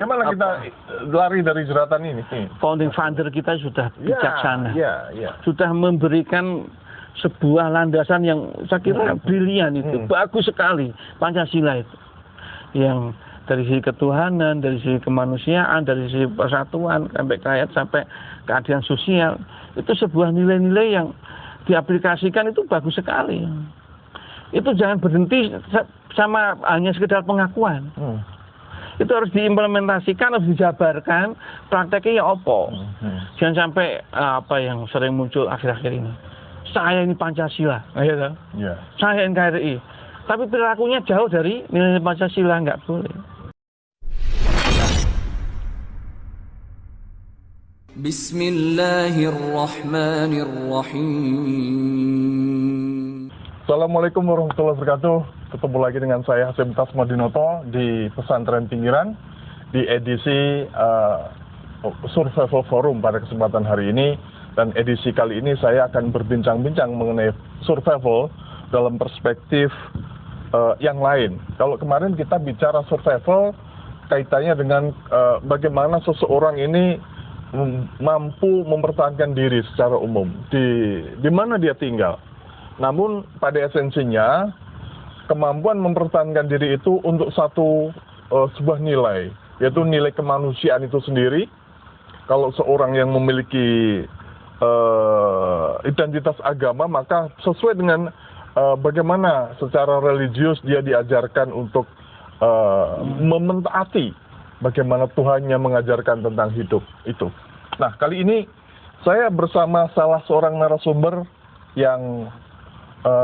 Gimana kita lari dari jeratan ini? Founding father kita sudah bijaksana, sudah memberikan sebuah landasan yang saya kira brilian itu, bagus sekali Pancasila itu, yang dari sisi ketuhanan, dari sisi kemanusiaan, dari sisi persatuan, sampai rakyat, sampai keadilan sosial, itu sebuah nilai-nilai yang diaplikasikan itu bagus sekali. Itu jangan berhenti sama hanya sekedar pengakuan. Itu harus diimplementasikan, harus dijabarkan, prakteknya ya opo. Jangan sampai apa yang sering muncul akhir-akhir ini. Saya ini Pancasila, saya NKRI. Tapi perilakunya jauh dari nilai Pancasila, nggak boleh. Bismillahirrahmanirrahim. Assalamualaikum warahmatullahi wabarakatuh. Ketemu lagi dengan saya Hasim Tasmodinoto di Pesantren Pinggiran di edisi Survival Forum pada kesempatan hari ini. Dan edisi kali ini saya akan berbincang-bincang mengenai survival dalam perspektif yang lain. Kalau kemarin kita bicara survival kaitannya dengan bagaimana seseorang ini mampu mempertahankan diri secara umum di mana dia tinggal. Namun pada esensinya kemampuan mempertahankan diri itu untuk sebuah nilai, yaitu nilai kemanusiaan itu sendiri. Kalau seorang yang memiliki identitas agama, maka sesuai dengan bagaimana secara religius dia diajarkan untuk mementaati bagaimana Tuhannya mengajarkan tentang hidup itu. Nah, kali ini saya bersama salah seorang narasumber yang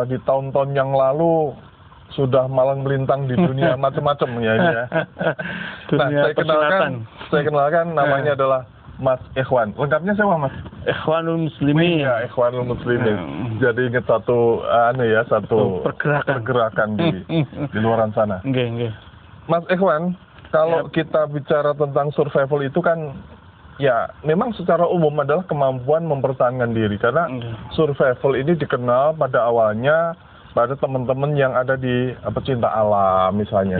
di tahun-tahun yang lalu sudah malang melintang di dunia macam-macam ya ini ya. Nah, saya kenalkan namanya adalah Mas Ikhwan. Lengkapnya siapa, Mas? Ikhwanul Muslimin. Ya, Ikhwanul Muslimin. Jadi ingat satu pergerakan di luaran sana. Mas Ikhwan, kalau kita bicara tentang survival itu kan ya memang secara umum adalah kemampuan mempertahankan diri, karena survival ini dikenal pada awalnya pada teman-teman yang ada di pecinta alam misalnya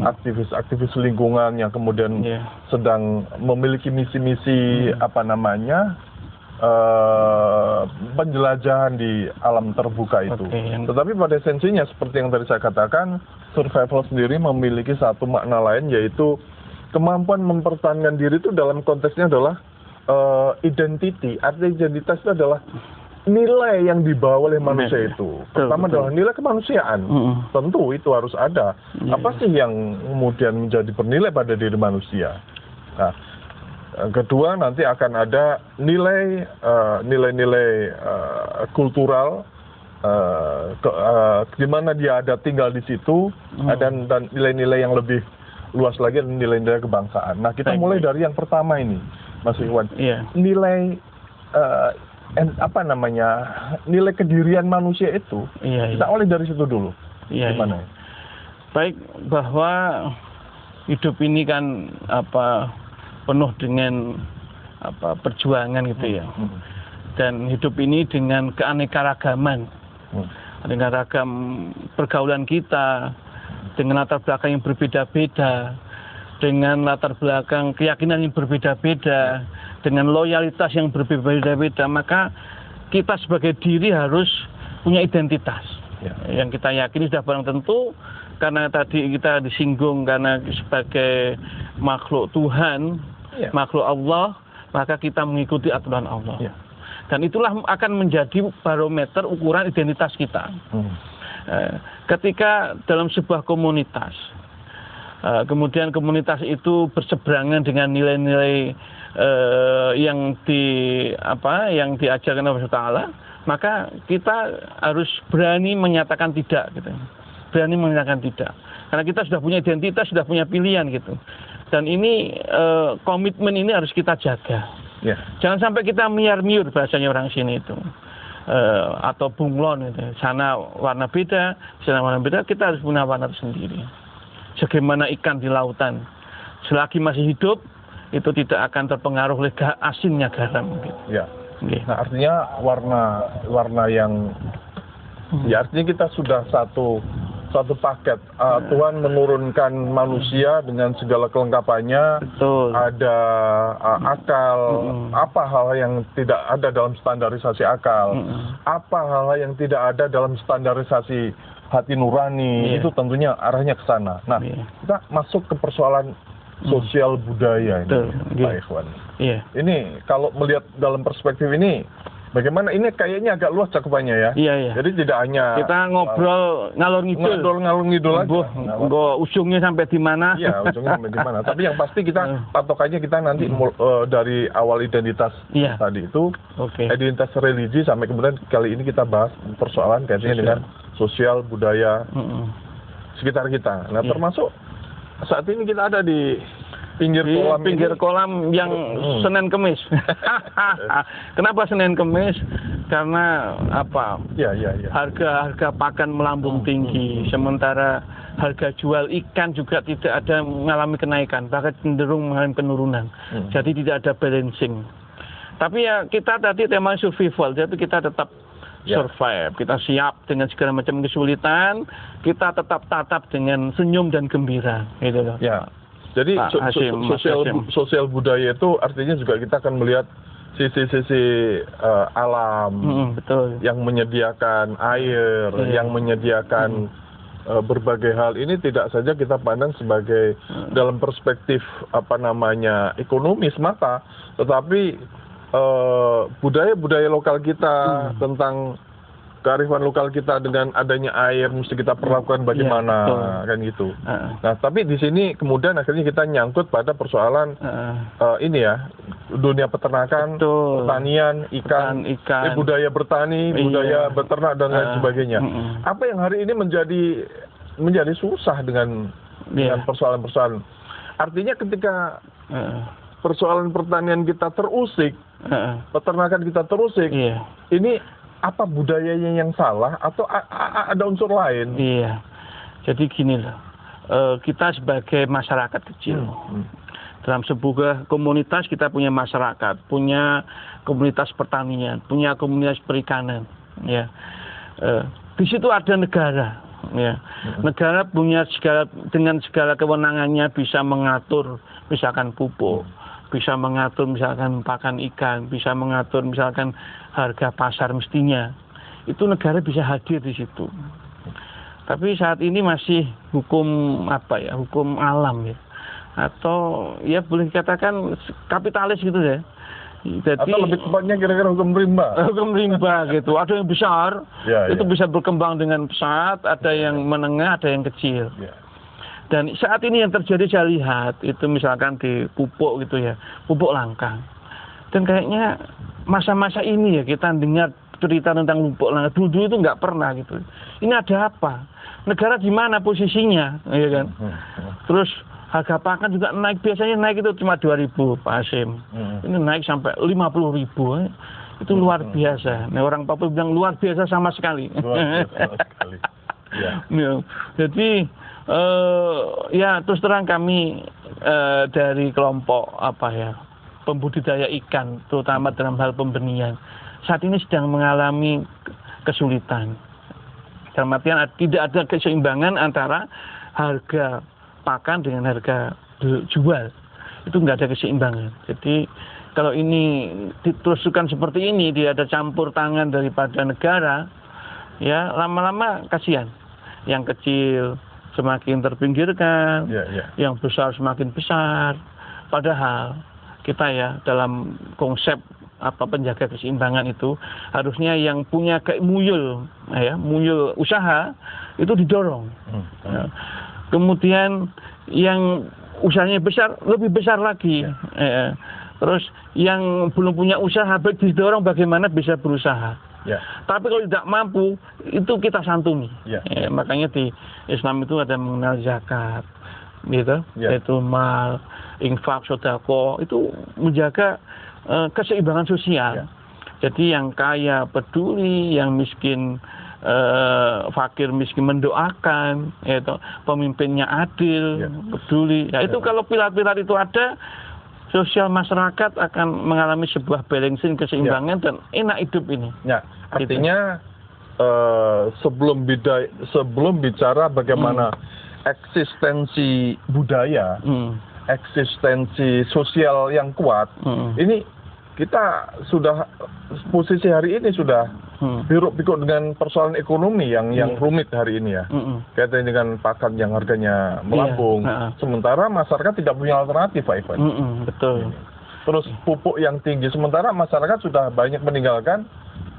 aktivis-aktivis lingkungan yang kemudian sedang memiliki misi-misi penjelajahan di alam terbuka itu. Tetapi pada esensinya seperti yang tadi saya katakan, survival sendiri memiliki satu makna lain, yaitu kemampuan mempertahankan diri itu dalam konteksnya adalah identity. Arti identitas itu adalah nilai yang dibawa oleh manusia itu. Pertama adalah nilai kemanusiaan. Tentu itu harus ada. Apa sih yang kemudian menjadi bernilai pada diri manusia? Nah, kedua nanti akan ada nilai-nilai kultural, di mana dia ada tinggal di situ, dan nilai-nilai yang lebih luas lagi, nilai-nilai kebangsaan. Nah, kita mulai dari yang pertama ini, Mas Ikhwan. Nilai nilai kedirian manusia itu. Kita awali dari situ dulu. Gimana? Baik, bahwa hidup ini kan penuh dengan perjuangan gitu ya. Dan hidup ini dengan keanekaragaman. Dengan ragam pergaulan kita, dengan latar belakang yang berbeda-beda, dengan latar belakang keyakinan yang berbeda-beda, dengan loyalitas yang berbeda-beda, maka kita sebagai diri harus punya identitas. Yang kita yakini sudah barang tentu, karena tadi kita disinggung karena sebagai makhluk Tuhan, makhluk Allah, maka kita mengikuti aturan Allah. Dan itulah akan menjadi barometer ukuran identitas kita. Ketika dalam sebuah komunitas, kemudian komunitas itu berseberangan dengan nilai-nilai yang diajarkan oleh Ta'ala, maka kita harus berani menyatakan tidak gitu. Berani menyatakan tidak. Karena kita sudah punya identitas, sudah punya pilihan gitu. Dan ini komitmen ini harus kita jaga. Jangan sampai kita miar-miur, bahasanya orang sini itu. Atau bunglon gitu. Sana warna beda, sana warna beda, kita harus punya warna sendiri. Sebagaimana ikan di lautan, selagi masih hidup itu tidak akan terpengaruh oleh asinnya garam. Gitu. Nah, artinya warna yang artinya kita sudah satu satu paket. Tuhan menurunkan manusia dengan segala kelengkapannya. Betul. Ada akal, apa hal yang tidak ada dalam standarisasi akal, apa hal yang tidak ada dalam standarisasi hati nurani, itu tentunya arahnya ke sana. Nah, kita masuk ke persoalan sosial budaya ini, Pak Ikhwan. Ini kalau melihat dalam perspektif ini, bagaimana ini kayaknya agak luas cakupannya ya. Jadi tidak hanya kita ngobrol ngalor ngidul aja. Ujungnya sampai di mana? Iya, ujungnya sampai di mana. Tapi yang pasti kita patokannya kita nanti dari awal identitas tadi itu, identitas religi sampai kemudian kali ini kita bahas persoalan kaitannya dengan sosial budaya sekitar kita. Nah, termasuk saat ini kita ada di pinggir kolam yang Senin Kemis. Kenapa Senin Kemis? Karena apa? Harga pakan melambung tinggi, sementara harga jual ikan juga tidak ada mengalami kenaikan, bahkan cenderung mengalami penurunan. Jadi tidak ada balancing. Tapi ya kita tadi tema survival, jadi kita tetap survive, kita siap dengan segala macam kesulitan, kita tetap tatap dengan senyum dan gembira, gitu loh. Jadi sosial budaya itu artinya juga kita akan melihat sisi-sisi alam, yang menyediakan air, yang menyediakan berbagai hal. Ini tidak saja kita pandang sebagai dalam perspektif ekonomi semata, tetapi budaya-budaya lokal kita, tentang kearifan lokal kita dengan adanya air mesti kita perlakukan bagaimana, kan gitu. Nah, tapi di sini kemudian akhirnya kita nyangkut pada persoalan ini ya, dunia peternakan, pertanian, ikan. Budaya bertani, budaya beternak dan lain sebagainya. Apa yang hari ini menjadi susah dengan persoalan-persoalan? Artinya ketika persoalan pertanian kita terusik, peternakan kita terusik, ini apa budayanya yang salah atau ada unsur lain? Jadi gini loh, kita sebagai masyarakat kecil, dalam sebuah komunitas kita punya masyarakat, punya komunitas pertanian, punya komunitas perikanan, di situ ada negara, negara punya dengan segala kewenangannya bisa mengatur misalkan pupuk, bisa mengatur misalkan pakan ikan, bisa mengatur misalkan harga pasar mestinya. Itu negara bisa hadir di situ. Tapi saat ini masih hukum hukum alam ya. Atau ya boleh dikatakan kapitalis gitu ya. Jadi, atau lebih tepatnya kira-kira hukum rimba. Hukum rimba gitu. Ada yang besar, itu bisa berkembang dengan pesat, ada yang menengah, ada yang kecil. Dan saat ini yang terjadi saya lihat itu misalkan di pupuk gitu ya, pupuk langka. Dan kayaknya masa-masa ini ya kita dengar cerita tentang pupuk langka. Dulu itu nggak pernah gitu. Ini ada apa? Negara di mana posisinya, ya kan? Terus harga pakan juga naik, biasanya naik itu cuma 2.000 Pak Hasim. Ini naik sampai 50.000. Itu luar biasa. Nah, orang Papua bilang luar biasa sama sekali. Luar biasa sekali. Jadi ya terus terang kami dari kelompok pembudidaya ikan, terutama dalam hal pembenihan, saat ini sedang mengalami kesulitan. Dalam artian tidak ada keseimbangan antara harga pakan dengan harga jual. Itu nggak ada keseimbangan. Jadi kalau ini diteruskan seperti ini, dia ada campur tangan daripada negara, ya lama-lama kasihan. Yang kecil semakin terpinggirkan, yang besar semakin besar. Padahal kita ya dalam konsep penjaga keseimbangan itu harusnya yang punya muyul usaha itu didorong. Kemudian yang usahanya besar lebih besar lagi. Terus yang belum punya usaha didorong bagaimana bisa berusaha. Tapi kalau tidak mampu itu kita santuni. Makanya di Islam itu ada mengenal zakat, gitu, yaitu mal, infak, sedekah, itu menjaga keseimbangan sosial. Jadi yang kaya peduli, yang miskin fakir miskin mendoakan, yaitu pemimpinnya adil, peduli. Ya itu kalau pilar-pilar itu ada, sosial masyarakat akan mengalami sebuah balancing keseimbangan dan enak hidup ini. Artinya sebelum bicara bagaimana eksistensi budaya, eksistensi sosial yang kuat, ini kita sudah posisi hari ini sudah hiruk pikuk dengan persoalan ekonomi yang rumit hari ini ya, kaitannya dengan pakan yang harganya melambung, sementara masyarakat tidak punya alternatif, Pak Ivan. Betul. Terus pupuk yang tinggi, sementara masyarakat sudah banyak meninggalkan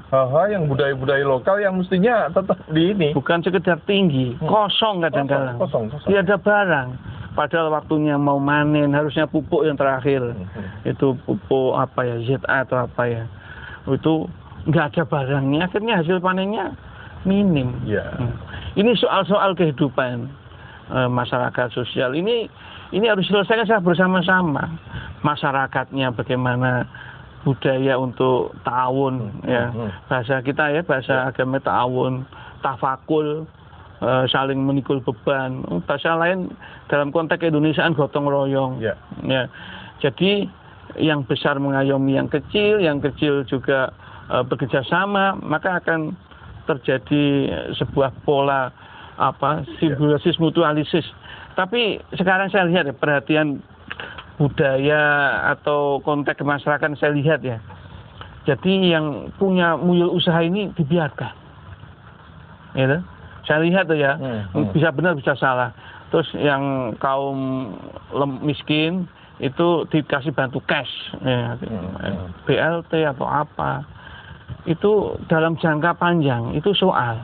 hal-hal yang budaya-budaya lokal yang mestinya tetap di ini. Bukan sekedar tinggi, kosong kadang-kadang. Kosong. Tidak ada barang. Padahal waktunya mau manen, harusnya pupuk yang terakhir. Itu pupuk apa ya, ZA atau apa ya. Itu nggak ada barangnya, akhirnya hasil panennya minim. Ini soal-soal kehidupan masyarakat sosial. Ini harus diselesaikan secara bersama-sama. Masyarakatnya bagaimana, budaya untuk ta'awun, ya, bahasa kita ya, bahasa agama ta'awun, tafakul, saling menikul beban. Bahasa lain dalam konteks Indonesiaan gotong royong. Ya. Jadi yang besar mengayomi yang kecil juga bekerja sama, maka akan terjadi sebuah pola simbiosis mutualisis. Tapi sekarang saya lihat ya, perhatian budaya atau konteks masyarakat saya lihat ya. Jadi yang punya muyul usaha ini dibiarkan. Ya, saya lihat tuh ya, bisa benar bisa salah. Terus yang kaum miskin itu dikasih bantu cash, ya, BLT atau apa. Itu dalam jangka panjang itu soal.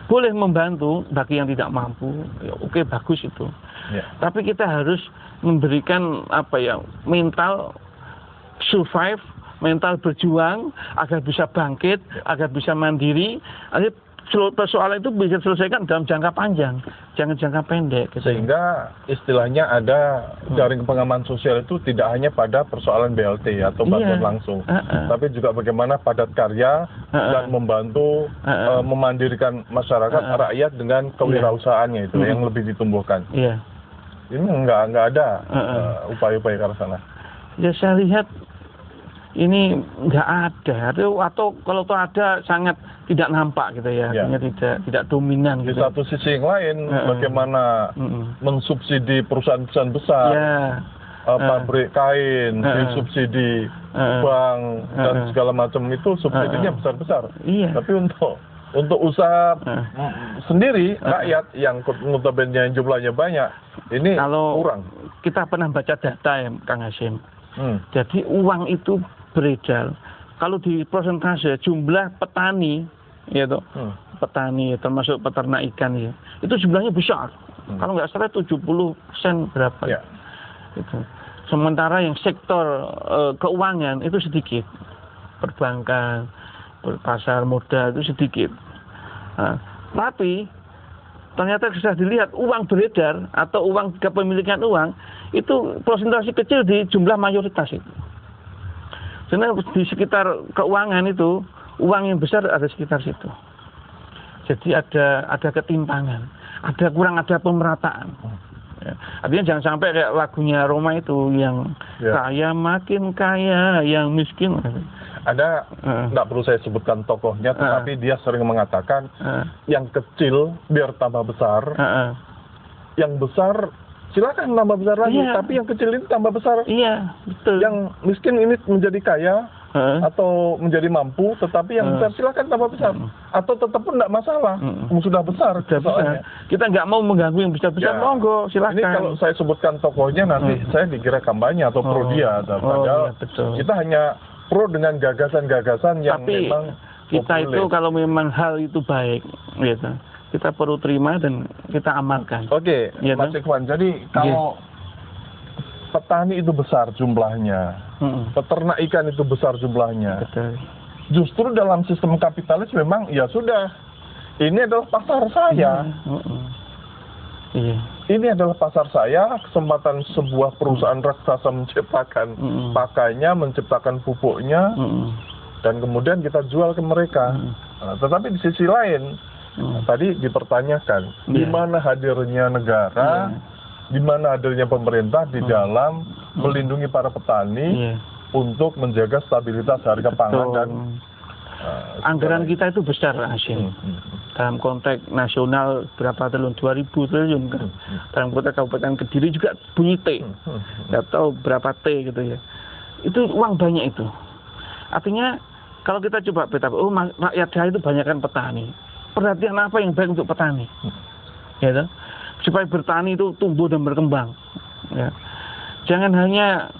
Boleh membantu bagi yang tidak mampu, ya, oke, bagus itu. Tapi kita harus memberikan mental survive, mental berjuang agar bisa bangkit, agar bisa mandiri. Persoalan itu bisa diselesaikan dalam jangka panjang, jangan jangka pendek. Gitu. Sehingga istilahnya ada jaring pengaman sosial itu tidak hanya pada persoalan BLT atau bantuan langsung, tapi juga bagaimana padat karya dan membantu memandirikan masyarakat rakyat dengan kewirausahaannya itu yang lebih ditumbuhkan. Ini nggak ada upaya-upaya ke arah sana. Ya saya lihat ini nggak ada, atau kalau itu ada sangat tidak nampak gitu ya, artinya tidak dominan. Di gitu. satu sisi yang lain, bagaimana mensubsidi perusahaan-perusahaan besar, pabrik kain, disubsidi bank dan segala macam itu subsidinya besar-besar. Tapi untuk usaha sendiri rakyat yang notabene jumlahnya banyak, ini kurang. Kita pernah baca data ya, Kang Hasim. Jadi uang itu beredar. Kalau di persentase jumlah petani, ya toh, petani termasuk peternak ikan ya, itu jumlahnya besar. Kalau nggak salah 70% berapa. Itu. Sementara yang sektor keuangan itu sedikit, perbankan, pasar modal itu sedikit. Tapi ternyata sudah dilihat uang beredar atau uang kepemilikan uang itu persentase kecil di jumlah mayoritas itu. Karena di sekitar keuangan itu uang yang besar ada sekitar situ. Jadi ada ketimpangan, ada pemerataan. Ya. Artinya jangan sampai kayak lagunya Roma itu yang kaya makin kaya, yang miskin. Ada, nggak perlu saya sebutkan tokohnya, tetapi dia sering mengatakan yang kecil biar tambah besar, yang besar silakan tambah besar lagi, tapi yang kecil ini tambah besar. Iya, betul. Yang miskin ini menjadi kaya atau menjadi mampu, tetapi yang besar silakan tambah besar, atau tetap pun tidak masalah, sudah besar. Kita nggak mau mengganggu yang besar-besar, monggo silakan. Ini kalau saya sebutkan tokohnya nanti saya dikira kampanye atau pro dia, padahal kita hanya pro dengan gagasan-gagasan yang memang kita itu kalau memang hal itu baik, gitu, kita perlu terima dan kita amalkan. Oke, Mas Ikhwan. Jadi kalau petani itu besar jumlahnya, peternak ikan itu besar jumlahnya, justru dalam sistem kapitalis memang ya sudah, ini adalah pasar saya. Ini adalah pasar saya, kesempatan sebuah perusahaan raksasa menciptakan pakainya, menciptakan pupuknya, dan kemudian kita jual ke mereka. Tetapi di sisi lain, tadi dipertanyakan, di mana hadirnya negara, di mana hadirnya pemerintah di dalam melindungi para petani untuk menjaga stabilitas harga pangan dan Anggaran kita itu besar, Hasim. Dalam konteks nasional berapa triliun? 2.000 triliun kan. Dalam konteks Kabupaten Kediri juga bunyi T. Nggak tahu berapa T gitu ya. Itu uang banyak itu. Artinya kalau kita coba peta, rakyat saya itu banyak kan petani. Perhatian apa yang baik untuk petani? Ya, toh? Supaya bertani itu tumbuh dan berkembang. Ya. Jangan hanya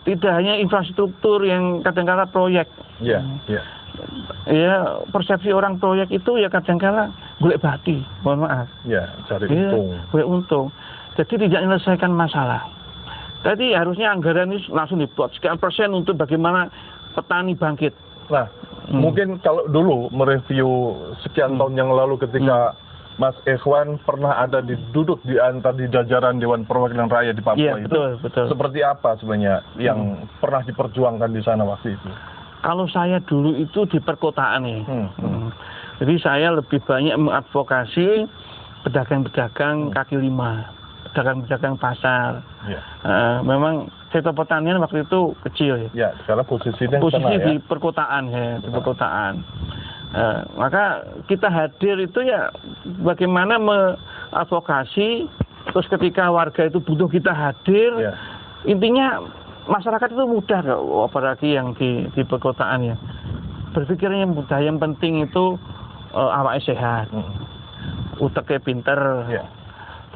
tidak hanya infrastruktur yang kadang-kala proyek. Ya, Ya, persepsi orang proyek itu ya kadang-kala golek bati, mohon maaf. Ya, cari Ya, untung. golek untung. Jadi tidak menyelesaikan masalah. Jadi harusnya anggaran ini langsung diplot sekian persen untuk bagaimana petani bangkit. Nah, mungkin kalau dulu mereview sekian tahun yang lalu ketika Mas Ikhwan pernah ada duduk di jajaran Dewan Perwakilan Rakyat di Papua Iya, itu, betul. seperti apa sebenarnya yang pernah diperjuangkan di sana waktu itu? Kalau saya dulu itu di perkotaan ya. Jadi saya lebih banyak mengadvokasi pedagang-pedagang kaki lima, pedagang-pedagang pasar. Ya. Memang sektor pertanian waktu itu kecil ya. Ya, karena posisinya Posisi ya. di perkotaan ya, di perkotaan. Maka kita hadir itu ya bagaimana mengadvokasi, terus ketika warga itu butuh kita hadir. Ya. Intinya masyarakat itu mudah kok, apalagi yang di perkotaan ya. Berpikirnya mudah, yang penting itu awaknya sehat, uteknya pinter,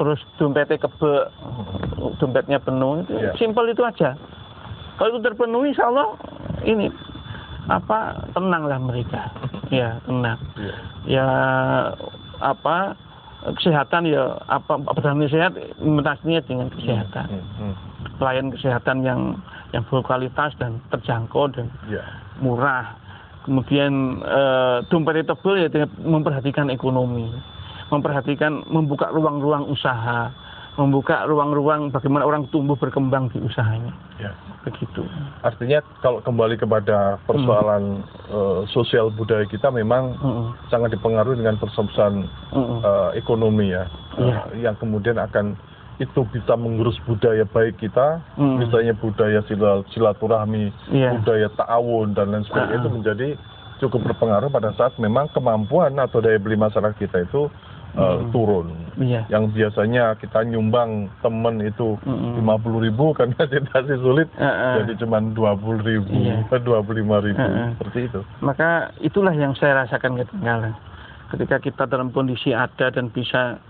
terus dompetnya kebek, dompetnya penuh, itu simpel itu aja. Kalau itu terpenuhi, insya Allah ini tenanglah mereka, ya tenang. Ya kesehatan ya benar-benar sehat, imitasinya dengan kesehatan. Pelayan kesehatan yang berkualitas dan terjangkau dan murah. Kemudian dompetnya tebal ya dengan memperhatikan ekonomi, membuka ruang-ruang usaha, membuka ruang-ruang bagaimana orang tumbuh berkembang di usahanya. Ya. Begitu. Artinya kalau kembali kepada persoalan sosial budaya kita memang sangat dipengaruhi dengan persoalan ekonomi ya, yang kemudian akan itu bisa mengurus budaya baik kita, misalnya budaya silaturahmi, budaya ta'awun dan lain sebagainya, itu menjadi cukup berpengaruh pada saat memang kemampuan atau daya beli masyarakat kita itu turun. Yang biasanya kita nyumbang temen itu 50.000 karena situasi sulit, jadi cuma 20.000, 25.000, seperti itu. Maka itulah yang saya rasakan ketinggalan. Ketika kita dalam kondisi ada dan bisa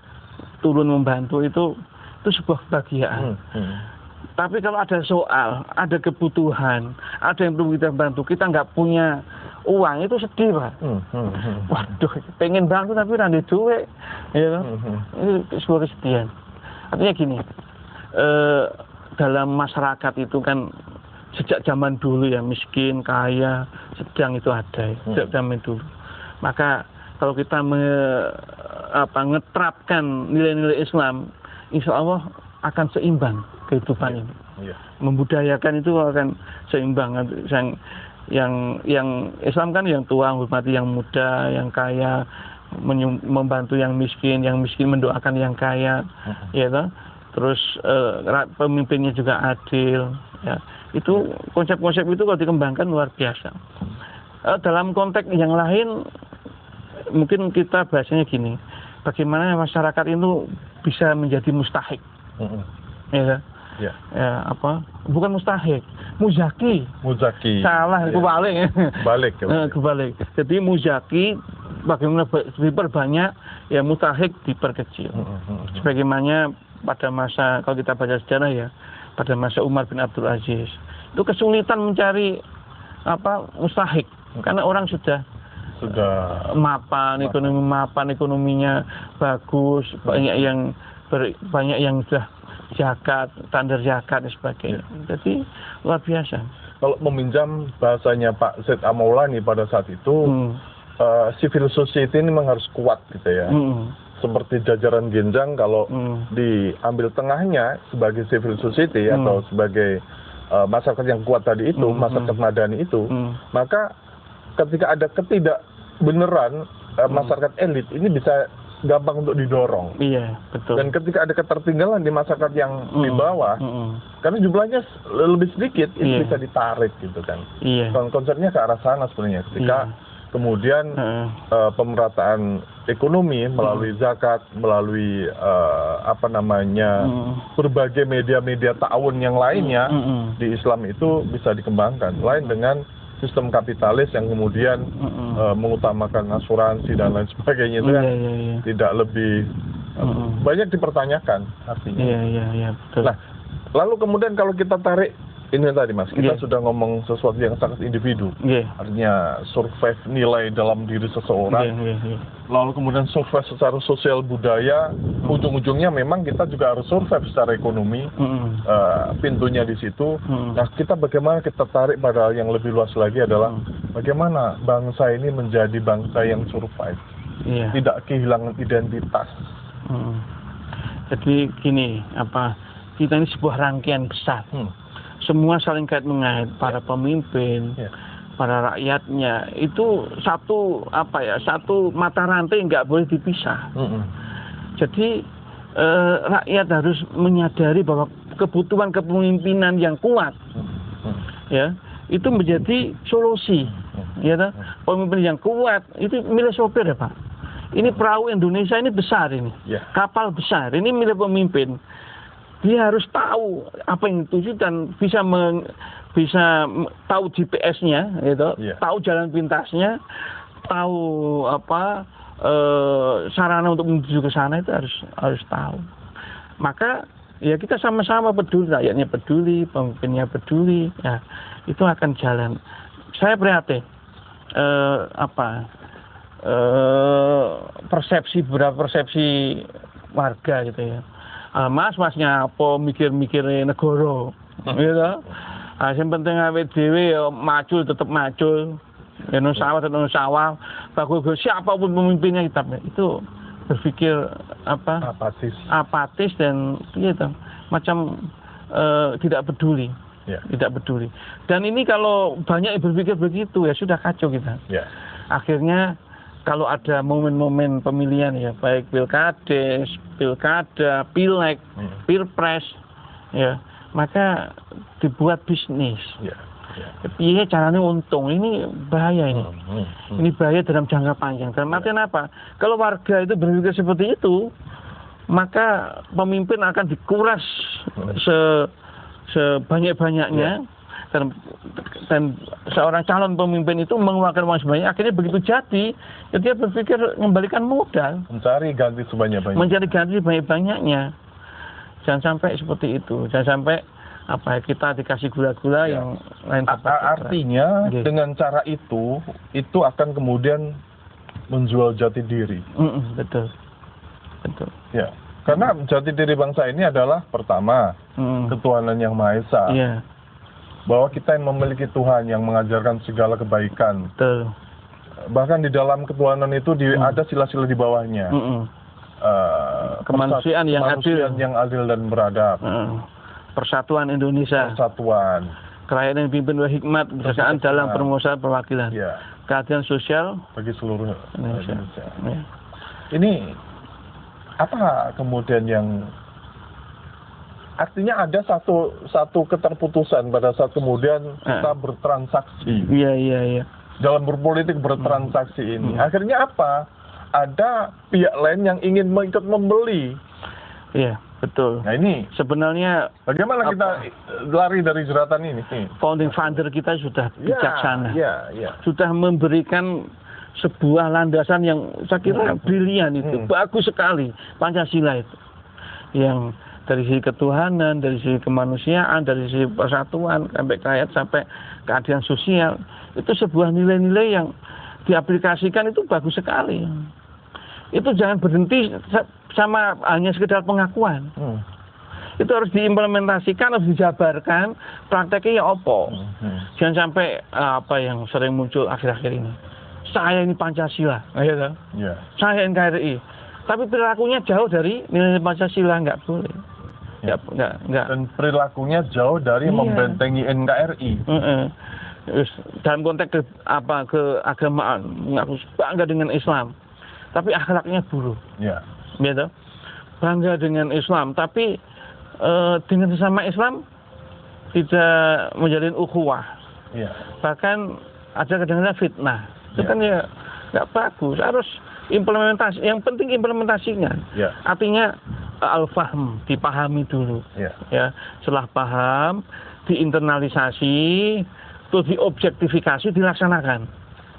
turun membantu itu sebuah kebahagiaan. Tapi kalau ada soal, ada kebutuhan, ada yang perlu kita bantu, kita nggak punya uang, itu sedih, Pak. Waduh, pengen bantu tapi nanti duit, ya, itu sebuah kesedihan. Artinya gini, dalam masyarakat itu kan sejak zaman dulu ya, miskin, kaya, sedang itu ada, sejak zaman dulu. Maka kalau kita ngeterapkan nilai-nilai Islam, insya Allah akan seimbang kehidupan ini. Membudayakan itu akan seimbang. Yang Islam kan yang tua menghormati yang muda, yang kaya membantu yang miskin mendoakan yang kaya, ya toh. Terus pemimpinnya juga adil. Ya. Itu konsep-konsep itu kalau dikembangkan luar biasa. Dalam konteks yang lain mungkin kita bahasanya gini. Bagaimana masyarakat itu bisa menjadi mustahik, ya, bukan mustahik, muzaki. Salah, kebalik. Kebalik. Jadi muzaki, bagaimana diperbanyak, ya mustahik diperkecil. Sebagaimana pada masa, kalau kita baca sejarah ya, pada masa Umar bin Abdul Aziz, itu kesulitan mencari mustahik, karena orang sudah mapan, ekonominya bagus, banyak yang sudah zakat, standar zakat dan sebagainya. Jadi luar biasa. Kalau meminjam bahasanya Pak Zaid Amaulani pada saat itu, civil society ini memang harus kuat gitu ya. Seperti jajaran genjang, kalau diambil tengahnya sebagai civil society atau sebagai masyarakat yang kuat tadi itu, masyarakat madani itu, maka ketika ada ketidakbeneran masyarakat elit ini bisa gampang untuk didorong. Iya, betul. Dan ketika ada ketertinggalan di masyarakat yang di bawah, karena jumlahnya lebih sedikit, itu bisa ditarik gitu kan. Iya. Konsepnya ke arah sana sebenarnya. Ketika kemudian pemerataan ekonomi melalui zakat, melalui berbagai media-media ta'awun yang lainnya di Islam itu bisa dikembangkan. Lain dengan sistem kapitalis yang kemudian mengutamakan asuransi dan lain sebagainya itu kan tidak lebih banyak dipertanyakan artinya. Iya, betul. Nah, lalu kemudian kalau kita tarik ini tadi Mas, kita sudah ngomong sesuatu yang sangat individu. Artinya survive nilai dalam diri seseorang. Lalu kemudian survive secara sosial budaya, ujung-ujungnya memang kita juga harus survive secara ekonomi. Pintunya di situ. Nah, bagaimana kita tarik pada yang lebih luas lagi adalah bagaimana bangsa ini menjadi bangsa yang survive. Tidak kehilangan identitas. Jadi gini, kita ini sebuah rangkaian besar. Semua saling kait mengait, para pemimpin, para rakyatnya itu satu mata rantai, nggak boleh dipisah. Jadi rakyat harus menyadari bahwa kebutuhan kepemimpinan yang kuat, itu menjadi solusi. Pemimpin yang kuat itu milik sopir ya Pak. Ini perahu Indonesia ini besar ini, kapal besar ini milik pemimpin. Dia harus tahu apa yang dituju dan bisa tahu GPS-nya, tahu jalan pintasnya, tahu sarana untuk menuju ke sana itu harus tahu. Maka ya kita sama-sama peduli, rakyatnya peduli, pemimpinnya peduli, ya itu akan jalan. Saya prihatin beberapa persepsi warga gitu ya. Masnya apa mikir-mikir negara gitu. Yang penting awake dhewe ya maju tetap maju. Ya sawah tetap sawah. Bagus siapapun pemimpinnya itu berpikir apatis dan gitu. Macam tidak peduli. Tidak peduli. Dan ini kalau banyak berpikir begitu ya sudah kacau kita. Akhirnya kalau ada momen-momen pemilihan ya baik pilkades, pilkada, pileg, pilpres, ya maka dibuat bisnis. Iya caranya untung, ini bahaya ini. Ini bahaya dalam jangka panjang. Dalam artian apa? Kalau warga itu berpikir seperti itu, maka pemimpin akan dikuras sebanyak-banyaknya. Dan seorang calon pemimpin itu mengeluarkan uang sebanyak, akhirnya begitu jadi, ya dia berpikir mengembalikan modal, mencari ganti sebanyak-banyaknya. Jangan sampai seperti itu, jangan sampai kita dikasih gula-gula yang lain. Artinya dengan cara itu akan kemudian menjual jati diri. Betul. Ya, karena jati diri bangsa ini adalah pertama ketuhanan yang Maha Esa. Bahwa kita yang memiliki Tuhan yang mengajarkan segala kebaikan. Betul. Bahkan di dalam ketuhanan itu ada sila-sila di bawahnya. Kemanusiaan yang adil dan beradab. Persatuan Indonesia. Kerajaan yang dipimpin oleh hikmat, kebijaksanaan dalam permusuhan perwakilan. Keadilan sosial bagi seluruh Indonesia. Ini apa kemudian yang artinya ada satu keterputusan pada saat kemudian kita bertransaksi. Iya. Dalam berpolitik bertransaksi ini. Akhirnya apa? Ada pihak lain yang ingin ikut membeli. Iya, betul. Nah ini sebenarnya bagaimana kita lari dari jeratan ini? Founding father kita sudah bijaksana. Sudah memberikan sebuah landasan yang saya kira brilian itu. Bagus sekali Pancasila itu. Yang dari sisi ketuhanan, dari sisi kemanusiaan, dari sisi persatuan, sampai rakyat, sampai keadilan sosial. Itu sebuah nilai-nilai yang diaplikasikan itu bagus sekali. Itu jangan berhenti sama hanya sekedar pengakuan. Itu harus diimplementasikan, harus dijabarkan, prakteknya ya apa. Jangan sampai yang sering muncul akhir-akhir ini. Saya ini Pancasila, saya NKRI. Tapi perilakunya jauh dari nilai Pancasila, nggak boleh. Nggak. Dan perilakunya jauh dari membentengi NKRI. Dalam konteks keagamaan, mengaku bangga dengan Islam. tapi akhlaknya buruk. Ya. Gitu. Bangga dengan Islam, tapi dengan sesama Islam tidak menjalin ukhuwah. Ya. Bahkan ada kadang-kadang fitnah. Itu Ya. kan ya nggak bagus. Harus implementasi. Yang penting implementasinya. Ya. Artinya al-fahm, dipahami dulu. Ya. Ya, setelah paham, diinternalisasi, terus diobjektifikasi, dilaksanakan.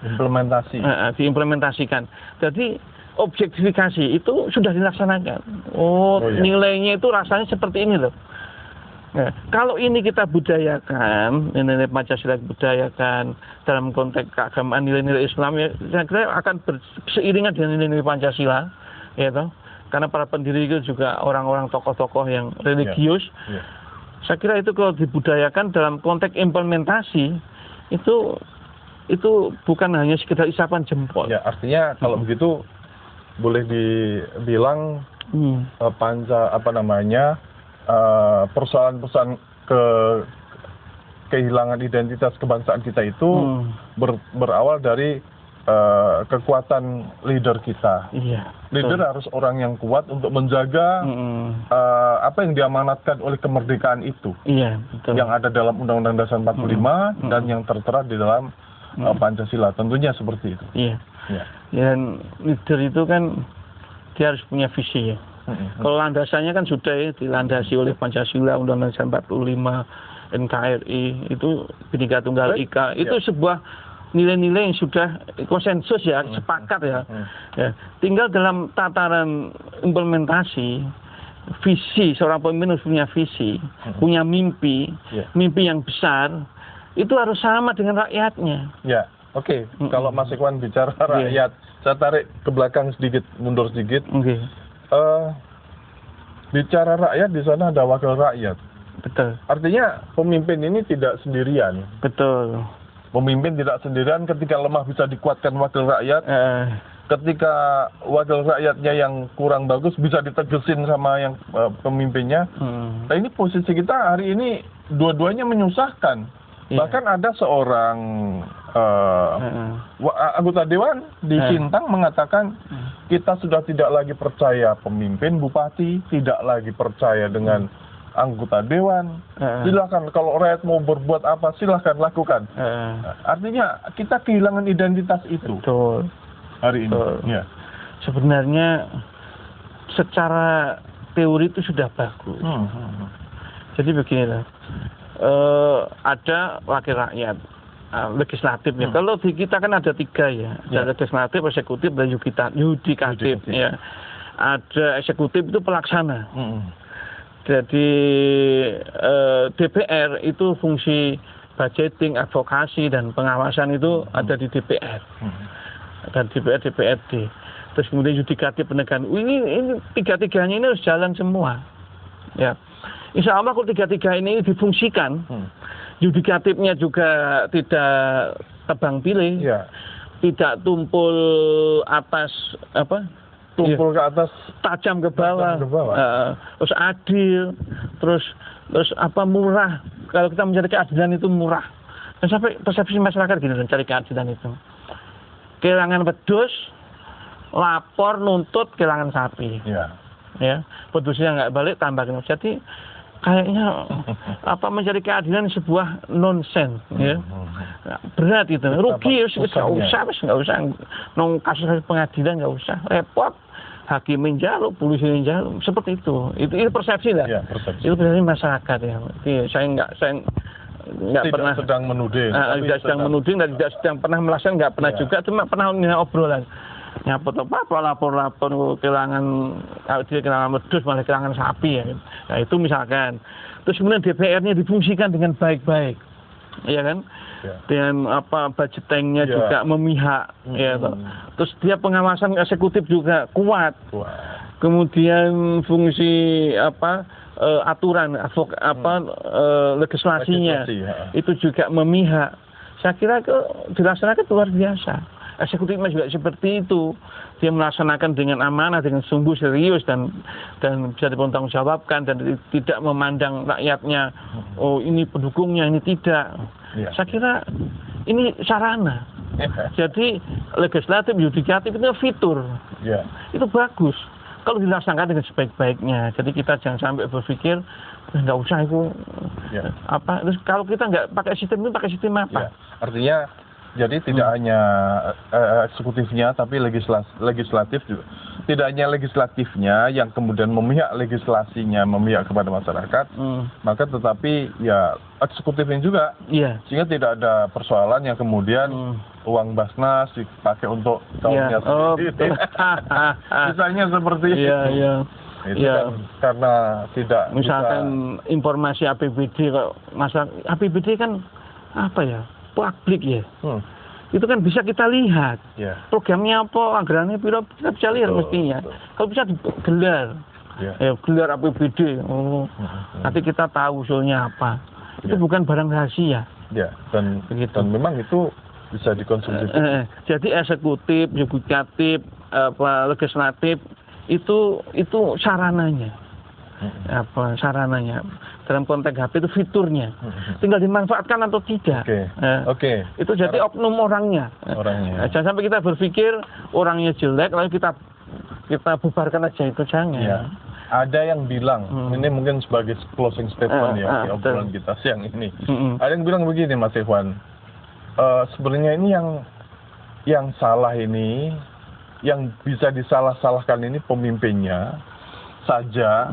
Implementasi. Diimplementasikan. Jadi objektifikasi itu sudah dilaksanakan. Oh, iya. nilainya itu rasanya seperti ini loh. Nah, kalau ini kita budayakan, nilai Pancasila budayakan dalam konteks keagamaan, nilai-nilai Islam, ya saya kira akan berseiringan dengan nilai-nilai Pancasila, ya toh. Karena para pendiri itu juga orang-orang tokoh-tokoh yang religius. Ya. Saya kira itu kalau dibudayakan dalam konteks implementasi itu bukan hanya sekedar isapan jempol. Ya, artinya kalau begitu boleh dibilang persoalan-persoalan kehilangan identitas kebangsaan kita itu berawal dari kekuatan leader kita. Iya. Leader harus orang yang kuat untuk menjaga apa yang diamanatkan oleh kemerdekaan itu. Iya, betul. Yang ada dalam Undang-Undang Dasar 45 dan yang tertera di dalam Pancasila. Tentunya seperti itu. Iya. Ya. Dan leader itu kan dia harus punya visi ya. Kalau landasannya kan sudah ya, dilandasi oleh Pancasila, Undang-Undang Dasar 45, NKRI, itu Bhinneka Tunggal Ika. Itu sebuah nilai-nilai yang sudah konsensus ya, sepakat ya. Ya. Tinggal dalam tataran implementasi, visi, seorang pemimpin harus punya visi, punya mimpi, mimpi yang besar, itu harus sama dengan rakyatnya. Ya, oke. Kalau Mas Ikhwan bicara rakyat, saya tarik ke belakang sedikit, mundur sedikit. Bicara rakyat, di sana ada wakil rakyat. Betul. Artinya pemimpin ini tidak sendirian. Betul. Pemimpin tidak sendirian, ketika lemah bisa dikuatkan wakil rakyat. Ketika wakil rakyatnya yang kurang bagus bisa ditegesin sama yang pemimpinnya. Nah, ini posisi kita hari ini dua-duanya menyusahkan. Bahkan ada seorang anggota dewan di Sintang mengatakan kita sudah tidak lagi percaya pemimpin, bupati, tidak lagi percaya dengan anggota dewan. Silakan kalau rakyat mau berbuat apa silahkan lakukan. Artinya kita kehilangan identitas itu. Betul. Hari ini. Betul. Ya. Sebenarnya secara teori itu sudah bagus. Jadi beginilah. Ada wakil rakyat, legislatif ya. Kalau di kita kan ada 3 ya, ada legislatif, eksekutif, dan yudikatif ya. Ada eksekutif itu pelaksana. Jadi DPR itu fungsi budgeting, advokasi, dan pengawasan itu ada di DPR. Dan DPR, DPRD. Terus kemudian yudikatif, penegakan. Ini 3-3-nya ini harus jalan semua. Ya. Insya Allah kalau 3-3 ini difungsikan, yudikatifnya juga tidak tebang pilih, tidak tumpul atas tumpul ke atas, tajam ke bawah, terus adil, terus murah. Kalau kita mencari keadilan itu murah. Dan sampai persepsi masyarakat gini, mencari keadilan itu kehilangan wedhus, lapor nuntut kehilangan sapi. Ya, wedhusnya nggak balik, tambah kena. Jadi kayaknya mencari keadilan sebuah nonsens, ya. Berat itu, rugi, nggak usah nong kasus pengadilan, nggak usah repot, hakim menjaluk, polisi menjaluk, seperti itu. Itu persepsi lah. Ya, persepsi. Itu persepsi masyarakat ya. Jadi saya nggak pernah sedang menuding, tidak sedang menuding dan tidak sedang pernah melaksanakan, nggak pernah juga, cuma pernah obrolan. Nyapot lapor kehilangan wedhus malah kehilangan sapi ya. Nah, itu misalkan. Terus kemudian DPR-nya difungsikan dengan baik-baik. Iya kan? Dengan budgetingnya juga memihak ya toh. Terus dia pengawasan eksekutif juga kuat. Kemudian fungsi aturan legislasinya itu juga memihak. Saya kira dilaksanakan luar biasa. Eksekutifnya juga seperti itu, dia melaksanakan dengan amanah, dengan sungguh serius dan bisa dipertanggungjawabkan dan tidak memandang rakyatnya, oh ini pendukungnya, ini tidak. Saya kira ini sarana Jadi legislatif, yudikatif itu fitur. Ya. Itu bagus. Kalau dilaksanakan dengan sebaik-baiknya. Jadi kita jangan sampai berpikir nggak usah itu Ya. apa. Terus kalau kita nggak pakai sistem itu pakai sistem apa? Ya. Artinya jadi tidak hanya eksekutifnya tapi legislatif juga. Tidak hanya legislatifnya yang kemudian memihak legislasinya, memihak kepada masyarakat, maka tetapi ya eksekutifnya juga. Iya. Sehingga tidak ada persoalan yang kemudian uang Basnas dipakai untuk tahunnya sendiri. Misalnya seperti itu. Iya, iya. Itu Iya. kan karena tidak Misalkan bisa, informasi APBD kok masa APBD kan apa ya? Publik ya. Itu kan bisa kita lihat. ya, Programnya apa, anggarannya piro, kita bisa lihat Betul, mestinya. betul. Kalau bisa digelar. ya. Ya, gelar APBD. Oh. Nanti kita tahu usulnya apa. Itu Ya. bukan barang rahasia. Ya, dan Begitu. dan memang itu bisa dikonsumsi. Jadi eksekutif, yudikatif, legislatif itu sarananya. Sarananya. Dalam konteks HP itu fiturnya. Tinggal dimanfaatkan atau tidak. Oke. Itu jadi oknum orangnya. Jangan sampai kita berpikir orangnya jelek lalu kita bubarkan aja, itu jangan. Ya. Ada yang bilang, ini mungkin sebagai closing statement di obrolan kita siang ini. Ada yang bilang begini, Mas Ikhwan, sebenarnya ini yang salah ini, yang bisa disalah-salahkan ini pemimpinnya saja,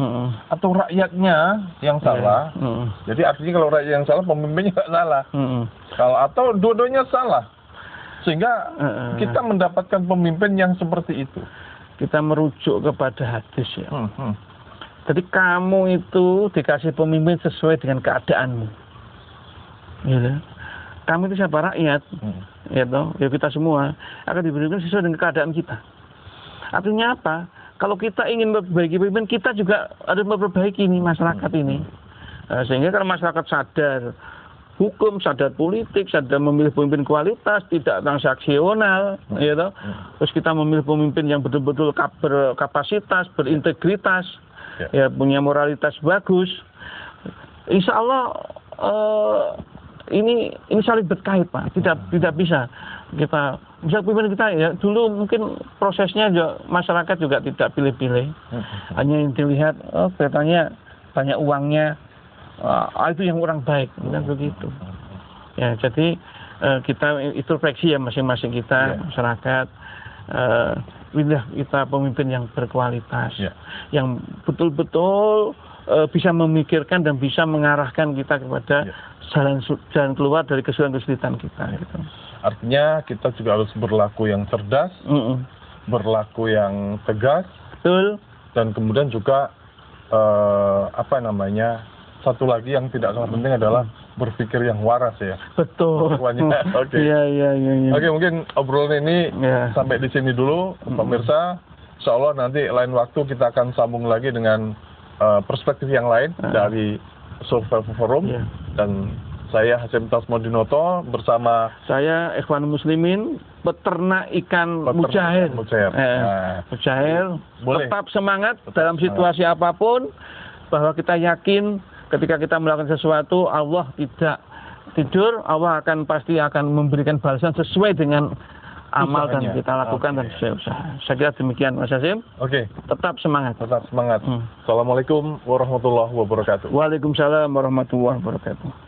atau rakyatnya yang salah. Jadi artinya kalau rakyat yang salah, pemimpinnya nggak salah. Atau dua-duanya salah, sehingga kita mendapatkan pemimpin yang seperti itu. Kita merujuk kepada hadis ya. Jadi kamu itu dikasih pemimpin sesuai dengan keadaanmu. Gitu. Kamu itu siapa? Rakyat. Gitu. Ya kita semua akan diberikan sesuai dengan keadaan kita. Artinya apa? Kalau kita ingin memperbaiki pemimpin, kita juga harus memperbaiki nih masyarakat ini. Sehingga kalau masyarakat sadar hukum, sadar politik, sadar memilih pemimpin kualitas, tidak transaksional, gitu. Terus kita memilih pemimpin yang betul-betul berkapasitas, berintegritas, ya punya moralitas bagus. Insya Allah ini saling berkait, Pak. Tidak bisa kita bisa pemimpin kita ya dulu mungkin prosesnya juga, masyarakat juga tidak pilih-pilih, hanya yang dilihat kelihatannya banyak uangnya, itu yang orang baik, kan begitu. Ya jadi kita introspeksi ya masing-masing kita masyarakat, pilih kita pemimpin yang berkualitas, yang betul-betul bisa memikirkan dan bisa mengarahkan kita kepada jalan keluar dari kesulitan-kesulitan kita. Gitu. Artinya kita juga harus berlaku yang cerdas, berlaku yang tegas, betul, dan kemudian juga satu lagi yang tidak kalah penting adalah berpikir yang waras ya. Betul. Oke. Iya. Oke, mungkin obrolan ini sampai di sini dulu, pemirsa. Insya Allah nanti lain waktu kita akan sambung lagi dengan perspektif yang lain dari Survival Forum dan saya Hasyim Tasmodinoto bersama saya Ikhwanul Muslimin, peternak ikan mujair. Mujair. Tetap semangat dalam situasi apapun, bahwa kita yakin ketika kita melakukan sesuatu Allah tidak tidur, Allah pasti akan memberikan balasan sesuai dengan amal dan kita lakukan dan sesuai usaha. Saya kira demikian, Mas Hasyim. Oke. Tetap semangat. Assalamualaikum warahmatullahi wabarakatuh. Waalaikumsalam warahmatullahi wabarakatuh.